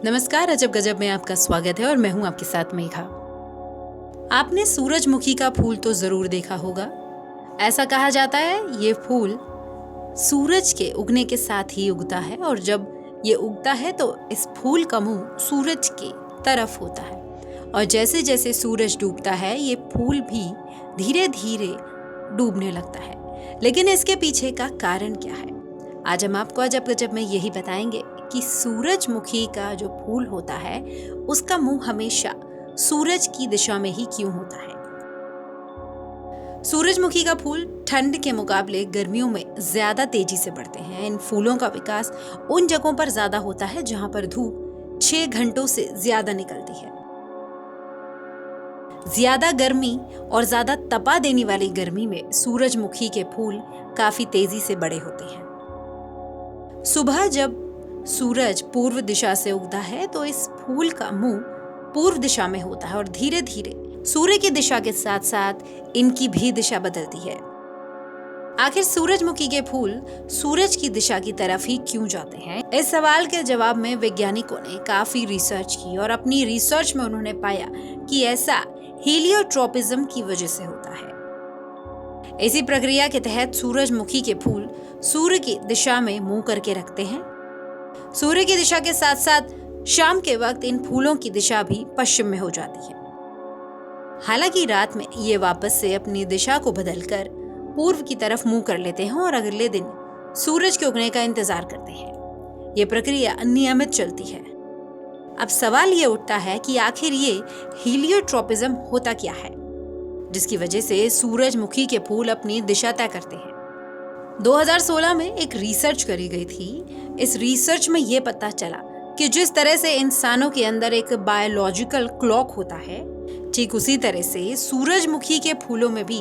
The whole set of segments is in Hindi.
नमस्कार, अजब गजब में आपका स्वागत है और मैं हूं आपके साथ मेघा। आपने सूरजमुखी का फूल तो जरूर देखा होगा। ऐसा कहा जाता है ये फूल सूरज के उगने के साथ ही उगता है और जब ये उगता है तो इस फूल का मुंह सूरज की तरफ होता है और जैसे जैसे सूरज डूबता है ये फूल भी धीरे धीरे डूबने लगता है। लेकिन इसके पीछे का कारण क्या है, आज हम आपको अजब गजब में यही बताएंगे कि सूरजमुखी का जो फूल होता है उसका मुंह हमेशा सूरज की दिशा में ही क्यों होता है। सूरजमुखी का फूल ठंड के मुकाबले गर्मियों में ज्यादा तेजी से बढ़ते हैं। इन फूलों का विकास उन जगहों पर ज्यादा होता है जहां पर धूप 6 घंटों से ज्यादा निकलती है। ज्यादा गर्मी और ज्यादा तपा देने वाली गर्मी में सूरजमुखी के फूल काफी तेजी से बड़े होते हैं। सुबह जब सूरज पूर्व दिशा से उगता है तो इस फूल का मुंह पूर्व दिशा में होता है और धीरे धीरे सूर्य की दिशा के साथ साथ इनकी भी दिशा बदलती है। आखिर सूरजमुखी के फूल सूरज की दिशा की तरफ ही क्यों जाते हैं? इस सवाल के जवाब में वैज्ञानिकों ने काफी रिसर्च की और अपनी रिसर्च में उन्होंने पाया कि ऐसा हीलियोट्रोपिज्म की वजह से होता है। इसी प्रक्रिया के तहत सूरजमुखी के फूल सूर्य की दिशा में मुंह करके रखते हैं। सूर्य की दिशा के साथ साथ शाम के वक्त इन फूलों की दिशा भी पश्चिम में हो जाती है। हालांकि रात में ये वापस से अपनी दिशा को बदलकर पूर्व की तरफ मुंह कर लेते हैं और अगले दिन सूरज के उगने का इंतजार करते हैं। ये प्रक्रिया नियमित चलती है। अब सवाल ये उठता है कि आखिर ये हीलियोट्रोपिज्म होता क्या है जिसकी वजह से सूरजमुखी के फूल अपनी दिशा तय करते हैं। 2016 में एक रिसर्च करी गई थी। इस रिसर्च में ये पता चला कि जिस तरह से इंसानों के अंदर एक बायोलॉजिकल क्लॉक होता है, ठीक उसी तरह से सूरजमुखी के फूलों में भी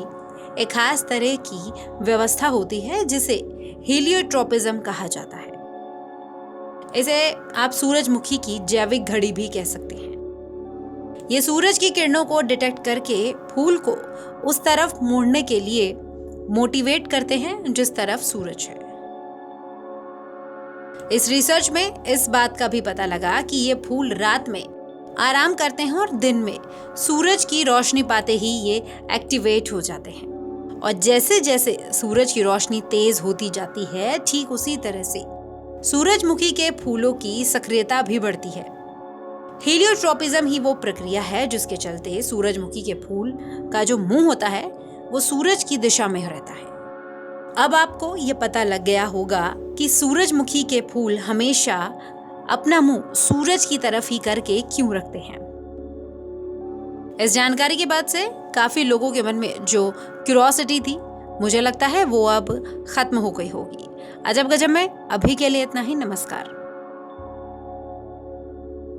एक खास तरह की व्यवस्था होती है जिसे हीलियोट्रोपिज्म कहा जाता है। इसे आप सूरजमुखी की जैविक घड़ी भी कह सकते हैं। ये सूरज की किरणों को डिटेक्ट करके फूल को उस तरफ मोड़ने के लिए मोटिवेट करते हैं जिस तरफ सूरज है। इस रिसर्च में इस बात का भी पता लगा कि ये फूल रात में आराम करते हैं और दिन में सूरज की रोशनी पाते ही ये एक्टिवेट हो जाते हैं और जैसे जैसे सूरज की रोशनी तेज होती जाती है ठीक उसी तरह से सूरजमुखी के फूलों की सक्रियता भी बढ़ती है। हीलियोट्रोपिज्म ही वो प्रक्रिया है जिसके चलते सूरजमुखी के फूल का जो मुंह होता है वो सूरज की दिशा में रहता है। अब आपको ये पता लग गया होगा कि सूरजमुखी के फूल हमेशा अपना मुंह सूरज की तरफ ही करके क्यों रखते हैं। इस जानकारी के बाद से काफी लोगों के मन में जो क्यूरियोसिटी थी, मुझे लगता है वो अब खत्म हो गई होगी। अजब गजब में अभी के लिए इतना ही। नमस्कार।